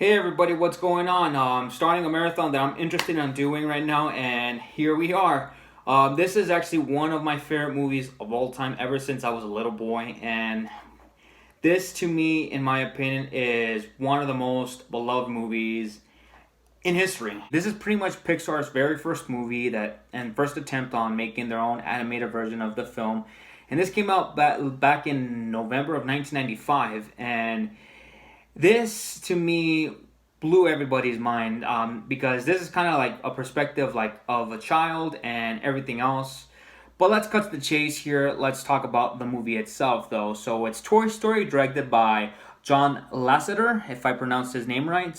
Hey everybody, what's going on? I'm starting a marathon that I'm interested in doing right now, and here we are. This is actually one of my favorite movies of all time, ever since I was a little boy, and this, to me, in my opinion, is one of the most beloved movies in history. This is pretty much Pixar's very first movie and first attempt on making their own animated version of the film, and this came out back in November of 1995, and this to me blew everybody's mind because this is kind of like a perspective like of a child and everything else. But let's cut to the chase here. Let's talk about the movie itself, though. So it's Toy Story, directed by John Lasseter, if I pronounced his name right.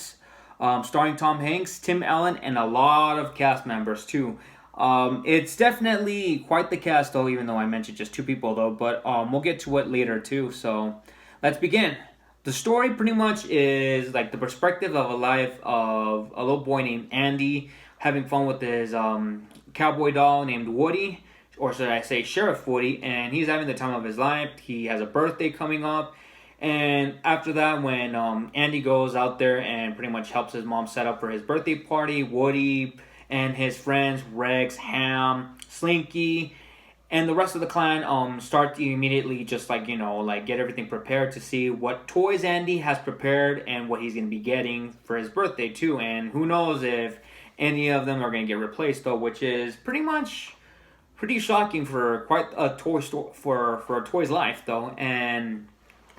Starring Tom Hanks, Tim Allen, and a lot of cast members too. It's definitely quite the cast, though, even though I mentioned just two people, though. But we'll get to it later too. So let's begin. The story pretty much is like the perspective of a life of a little boy named Andy having fun with his cowboy doll named Woody, or should I say Sheriff Woody, and he's having the time of his life. He has a birthday coming up, and after that, when Andy goes out there and pretty much helps his mom set up for his birthday party, Woody and his friends Rex, Ham, Slinky, and the rest of the clan start to immediately just like get everything prepared to see what toys Andy has prepared and what he's going to be getting for his birthday too. And who knows if any of them are going to get replaced, though, which is pretty shocking for quite a toy store for a toy's life, though. And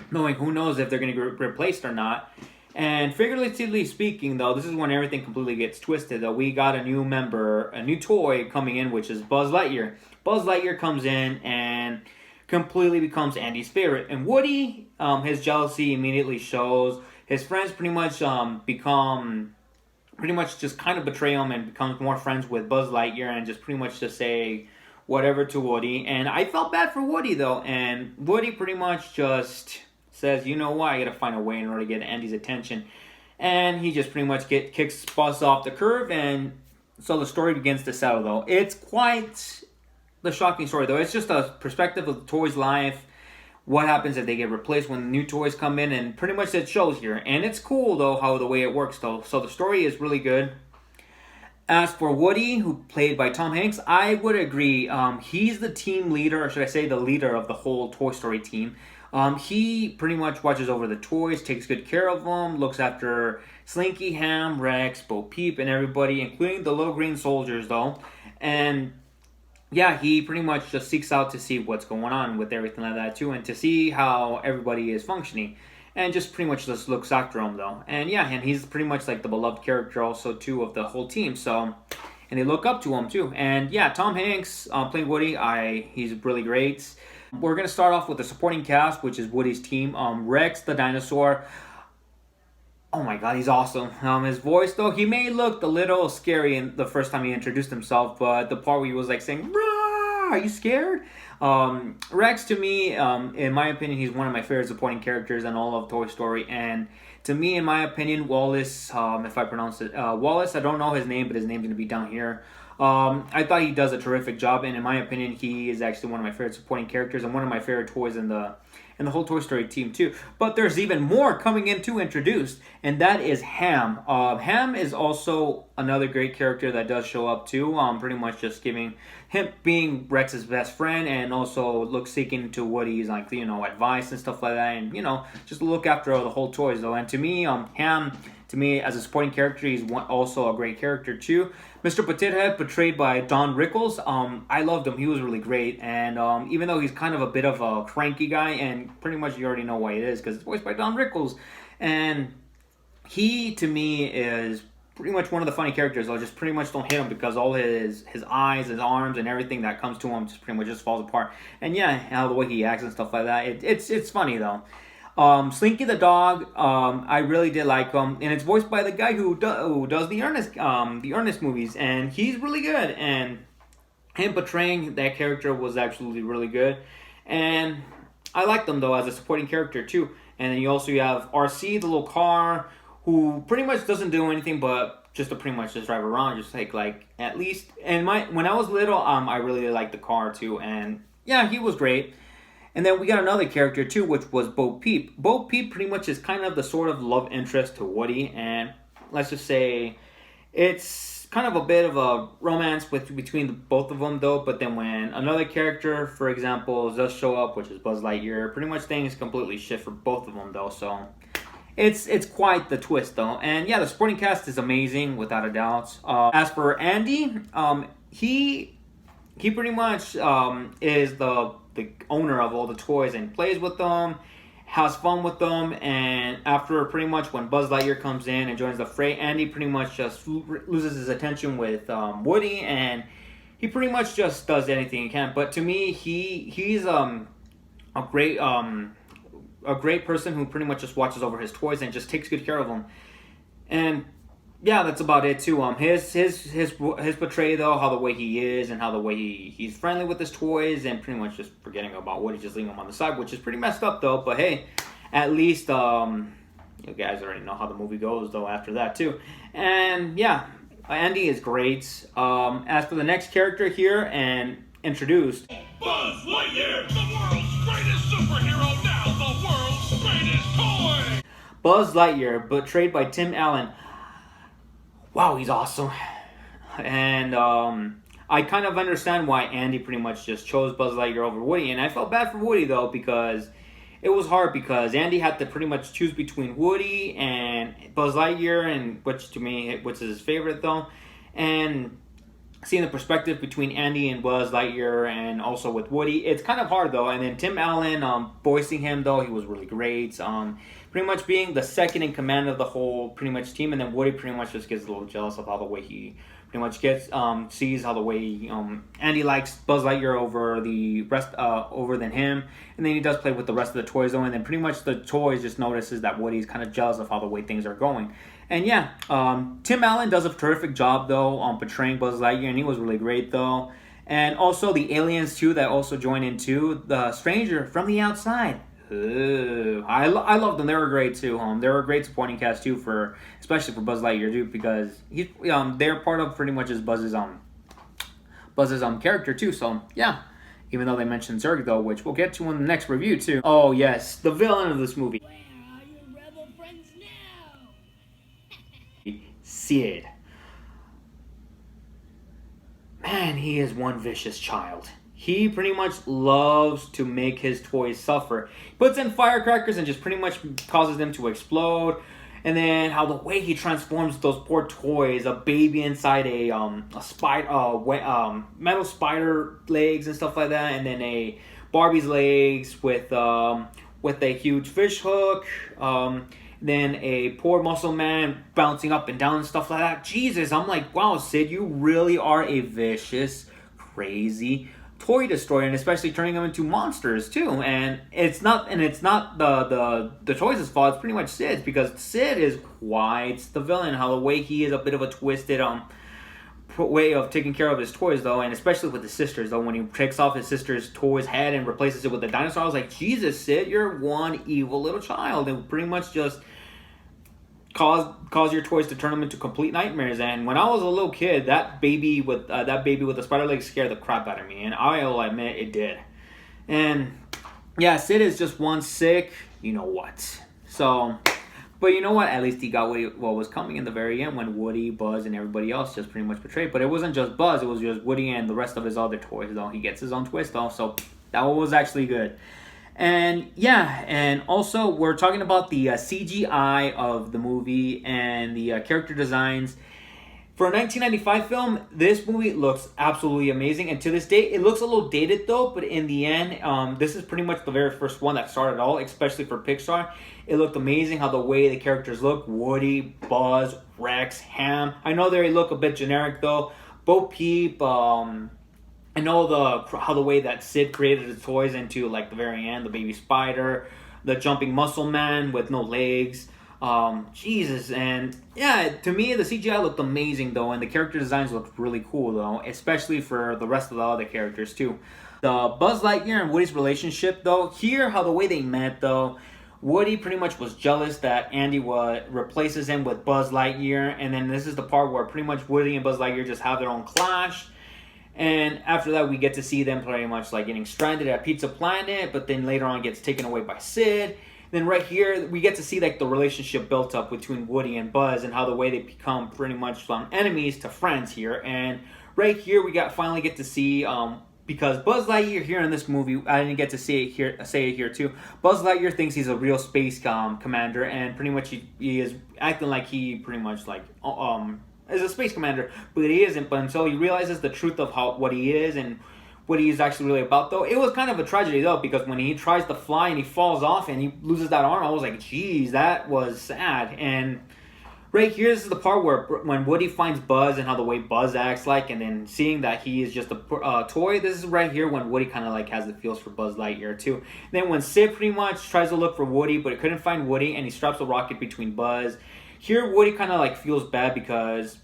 knowing who knows if they're going to get replaced or not. And figuratively speaking, though, this is when everything completely gets twisted. Though we got a new member, a new toy coming in, which is Buzz Lightyear. Buzz Lightyear comes in and completely becomes Andy's favorite. And Woody, his jealousy immediately shows. His friends pretty much just kind of betray him and becomes more friends with Buzz Lightyear and just pretty much just say whatever to Woody. And I felt bad for Woody, though. And Woody pretty much just says, you know what, I gotta find a way in order to get Andy's attention. And he just pretty much kicks Buzz off the curve, and so the story begins to settle, though. It's quite the shocking story, though. It's just a perspective of the toy's life, what happens if they get replaced when new toys come in, and pretty much it shows here. And it's cool, though, how the way it works, though. So the story is really good. As for Woody, who played by Tom Hanks, I would agree. He's the team leader, or should I say the leader of the whole Toy Story team. He pretty much watches over the toys, takes good care of them, looks after Slinky, Ham, Rex, Bo Peep, and everybody, including the little green soldiers, though. And yeah, he pretty much just seeks out to see what's going on with everything like that, too, and to see how everybody is functioning. And just pretty much just looks after them, though. And yeah, and he's pretty much like the beloved character also, too, of the whole team. So, and they look up to him, too. And yeah, Tom Hanks playing Woody, he's really great. We're going to start off with the supporting cast, which is Woody's team. Rex the dinosaur. Oh my god, he's awesome. His voice, though, he may look a little scary in the first time he introduced himself, but the part where he was like saying, "Rah! Are you scared?" Rex, to me, in my opinion, he's one of my favorite supporting characters in all of Toy Story. And to me, in my opinion, Wallace, if I pronounce it, Wallace, I don't know his name, but his name's going to be down here. I thought he does a terrific job, and in my opinion, he is actually one of my favorite supporting characters and one of my favorite toys in the whole Toy Story team too. But there's even more coming in to introduced, and that is Ham. Ham is also another great character that does show up too. Pretty much just giving him being Rex's best friend, and also seeking to Woody's advice and stuff like that, and just look after the whole toys, though. And to me, Ham. To me, as a supporting character, he's also a great character too. Mr. Potato Head, portrayed by Don Rickles, I loved him. He was really great. And even though he's kind of a bit of a cranky guy, and pretty much you already know why it is, because it's voiced by Don Rickles. And he, to me, is pretty much one of the funny characters. I just pretty much don't hit him because all his eyes, his arms, and everything that comes to him just pretty much just falls apart. And yeah, how the way he acts and stuff like that, it's funny, though. Slinky the dog, I really did like him, and it's voiced by the guy who does the Ernest movies, and he's really good. And him portraying that character was absolutely really good, and I liked him, though, as a supporting character too. And then you also have RC, the little car, who pretty much doesn't do anything but just to pretty much just drive around, just like at least. And when I was little, I really liked the car too, and yeah, he was great. And then we got another character too, which was Bo Peep. Bo Peep pretty much is kind of the sort of love interest to Woody, and let's just say it's kind of a bit of a romance between both of them though. But then when another character, for example, does show up, which is Buzz Lightyear, pretty much things completely shift for both of them though. So it's quite the twist though. And yeah, the supporting cast is amazing without a doubt. As for Andy, he pretty much is the owner of all the toys and plays with them, has fun with them, and after pretty much when Buzz Lightyear comes in and joins the fray, Andy pretty much just loses his attention with Woody, and he pretty much just does anything he can. But to me, he's a great person who pretty much just watches over his toys and just takes good care of them. And yeah, that's about it too. His portray though, how the way he is and how the way he's friendly with his toys and pretty much just forgetting about Woody, just leaving him on the side, which is pretty messed up though. But hey, at least you guys already know how the movie goes though after that too. And yeah, Andy is great. As for the next character here and introduced, Buzz Lightyear, the world's greatest superhero, now the world's greatest toy. Buzz Lightyear, portrayed by Tim Allen. Wow, he's awesome. And I kind of understand why Andy pretty much just chose Buzz Lightyear over Woody. And I felt bad for Woody, though, because it was hard because Andy had to pretty much choose between Woody and Buzz Lightyear, and which is his favorite, though. And seeing the perspective between Andy and Buzz Lightyear and also with Woody, it's kind of hard, though. And then Tim Allen voicing him, though, he was really great. Pretty much being the second in command of the whole pretty much team, and then Woody pretty much just gets a little jealous of how the way he pretty much sees how the way Andy likes Buzz Lightyear over the rest over than him, and then he does play with the rest of the toys though, and then pretty much the toys just notices that Woody's kind of jealous of how the way things are going. And yeah, Tim Allen does a terrific job though on portraying Buzz Lightyear, and he was really great though. And also the aliens too that also join in too. The stranger from the outside. Ooh, I love them. They were great too. They were a great supporting cast too, especially for Buzz Lightyear too, because they're part of pretty much Buzz's character too. So yeah, even though they mentioned Zurg though, which we'll get to in the next review too. Oh yes, the villain of this movie. Where are your rebel friends now? Sid. Man, he is one vicious child. He pretty much loves to make his toys suffer. He puts in firecrackers and just pretty much causes them to explode. And then how the way he transforms those poor toys, a baby inside a spider, metal spider legs and stuff like that, and then a Barbie's legs with a huge fish hook. Then a poor muscle man bouncing up and down and stuff like that. Jesus, I'm like, wow, Sid, you really are a vicious, crazy toy destroyer, and especially turning them into monsters too. And it's not the toys' fault. It's pretty much Sid's, because Sid is quite the villain. How the way he is a bit of a twisted way of taking care of his toys though, and especially with his sisters though. When he takes off his sister's toy's head and replaces it with a dinosaur, I was like, Jesus, Sid, you're one evil little child, and pretty much just cause your toys to turn them into complete nightmares. And when I was a little kid, that baby with the spider legs scared the crap out of me, and I'll admit it did. And yeah, Sid is just one sick, you know what. So, but you know what? At least he got what was coming in the very end when Woody, Buzz, and everybody else just pretty much betrayed. But it wasn't just Buzz; it was just Woody and the rest of his other toys. Though he gets his own twist, though, so that was actually good. And yeah, and also we're talking about the CGI of the movie and the character designs. For a 1995 film, this movie looks absolutely amazing. And to this day, it looks a little dated though, but in the end, this is pretty much the very first one that started it all, especially for Pixar. It looked amazing how the way the characters look. Woody, Buzz, Rex, Ham. I know they look a bit generic though. Bo Peep, I know how the way that Sid created the toys into like the very end, the baby spider, the jumping muscle man with no legs. Jesus, and yeah, to me the CGI looked amazing though, and the character designs looked really cool though, especially for the rest of the other characters too. The Buzz Lightyear and Woody's relationship though, here how the way they met though, Woody pretty much was jealous that Andy replaces him with Buzz Lightyear, and then this is the part where pretty much Woody and Buzz Lightyear just have their own clash. And after that, we get to see them pretty much like getting stranded at Pizza Planet, but then later on gets taken away by Sid. Then right here, we get to see like the relationship built up between Woody and Buzz and how the way they become pretty much from enemies to friends here. And right here, we finally get to see because Buzz Lightyear here in this movie, I didn't get to say it here too. Buzz Lightyear thinks he's a real space commander, and pretty much he is acting like he pretty much like is a space commander, but he isn't. But until he realizes the truth of what he is and what he's actually really about, though, it was kind of a tragedy though, because when he tries to fly and he falls off and he loses that arm, I was like, geez, that was sad. And right here, this is the part where when Woody finds Buzz and how the way Buzz acts like, and then seeing that he is just a toy. This is right here when Woody kind of like has the feels for Buzz Lightyear too. And then when Sid pretty much tries to look for Woody, but he couldn't find Woody, and he straps a rocket between Buzz. Here, Woody kind of like feels bad because,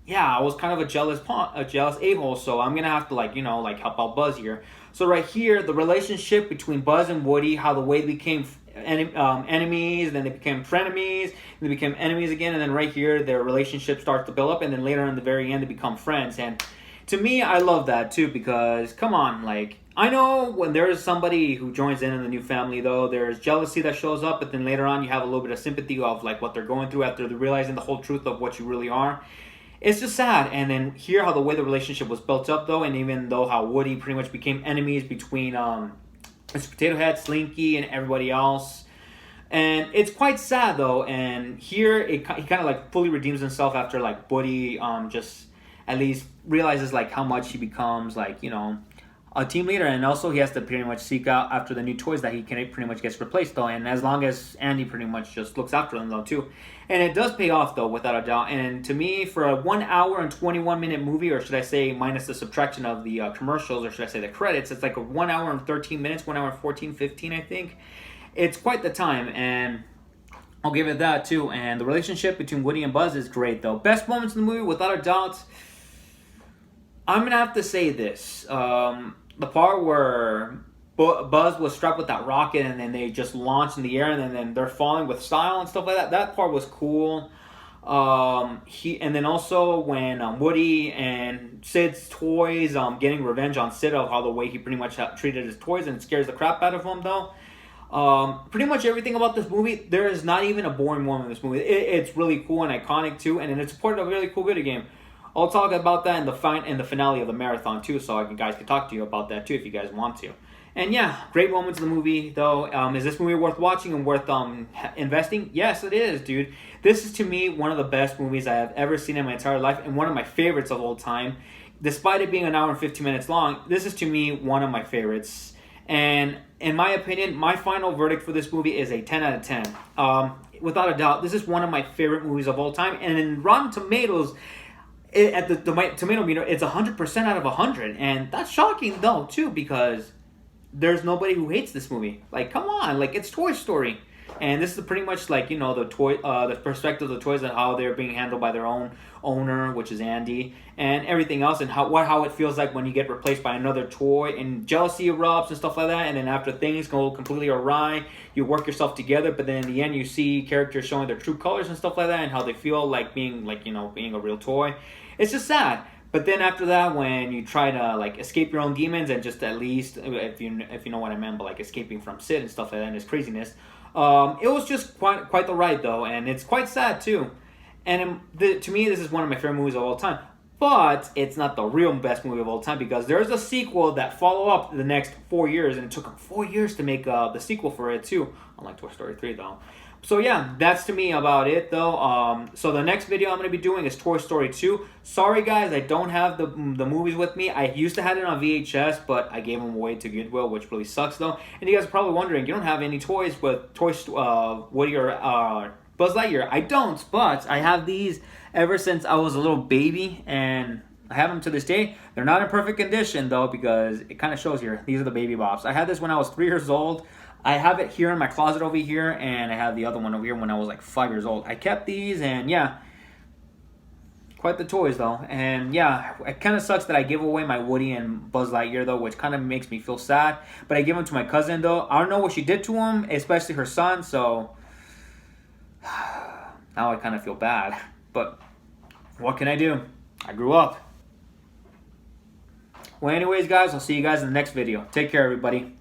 yeah, I was kind of a jealous a-hole, so I'm gonna have to like help out Buzz here. So right here, the relationship between Buzz and Woody, how the way they became enemies, then they became frenemies, and they became enemies again, and then right here their relationship starts to build up, and then later in the very end they become friends. And to me, I love that too, because come on, like, I know when there's somebody who joins in the new family, though, there's jealousy that shows up, but then later on you have a little bit of sympathy of like what they're going through after they're realizing the whole truth of what you really are. It's just sad. And then here how the way the relationship was built up, though, and even though how Woody pretty much became enemies between Mr. Potato Head, Slinky, and everybody else. And it's quite sad, though, and here he kind of like fully redeems himself after like Woody just at least realizes like how much he becomes like, a team leader, and also he has to pretty much seek out after the new toys that he can pretty much gets replaced, though, and as long as Andy pretty much just looks after them, though, too. And it does pay off, though, without a doubt. And to me, for a 1 hour and 21 minute movie, or should I say minus the subtraction of the commercials, or should I say the credits, it's like a 1 hour and 13 minutes, 1 hour and 14, 15, I think. It's quite the time, and I'll give it that, too. And the relationship between Woody and Buzz is great, though. Best moments in the movie, without a doubt, I'm going to have to say this. The part where Buzz was strapped with that rocket and then they just launched in the air and then they're falling with style and stuff like that. That part was cool. And then also when Woody and Sid's toys getting revenge on Sid of how the way he pretty much treated his toys, and it scares the crap out of him, though. Pretty much everything about this movie, there is not even a boring moment in this movie. It's really cool and iconic too, and it's part of a really cool video game. I'll talk about that in the finale of the marathon too, so you guys can talk to you about that too if you guys want to. And yeah, great moments in the movie though. Is this movie worth watching and worth investing? Yes, it is, dude. This is to me one of the best movies I have ever seen in my entire life, and one of my favorites of all time. Despite it being an hour and 15 minutes long, this is to me one of my favorites. And in my opinion, my final verdict for this movie is a 10 out of 10. Without a doubt, this is one of my favorite movies of all time. And in Rotten Tomatoes, at the tomato meter, it's 100% out of 100, and that's shocking though too, because there's nobody who hates this movie. Like, come on, like, it's Toy Story, and this is pretty much like the perspective of the toys and how they're being handled by their own owner, which is Andy, and everything else, and how it feels like when you get replaced by another toy, and jealousy erupts and stuff like that, and then after things go completely awry, you work yourself together, but then in the end you see characters showing their true colors and stuff like that, and how they feel like being a real toy. It's just sad. But then after that, when you try to like escape your own demons and just at least, if you know what I meant, but like escaping from Sid and stuff like that and his craziness, it was just quite the ride though, and it's quite sad too. And to me, this is one of my favorite movies of all time. But it's not the real best movie of all time, because there's a sequel that follow up the next 4 years, and it took them 4 years to make the sequel for it too. Unlike Toy Story 3 though. So yeah, that's to me about it though. So the next video I'm going to be doing is Toy Story 2. Sorry guys, I don't have the movies with me. I used to have it on VHS, but I gave them away to Goodwill, which really sucks though. And you guys are probably wondering, you don't have any toys with Woody or Buzz Lightyear. I don't, but I have these ever since I was a little baby, and I have them to this day. They're not in perfect condition though, because it kind of shows here. These are the Baby Bops. I had this when I was 3 years old. I have it here in my closet over here, and I have the other one over here when I was like 5 years old. I kept these, and yeah, quite the toys though. And yeah, it kind of sucks that I give away my Woody and Buzz Lightyear though, which kind of makes me feel sad. But I give them to my cousin though. I don't know what she did to him, especially her son, so now I kind of feel bad. But what can I do? I grew up. Well, anyways, guys, I'll see you guys in the next video. Take care, everybody.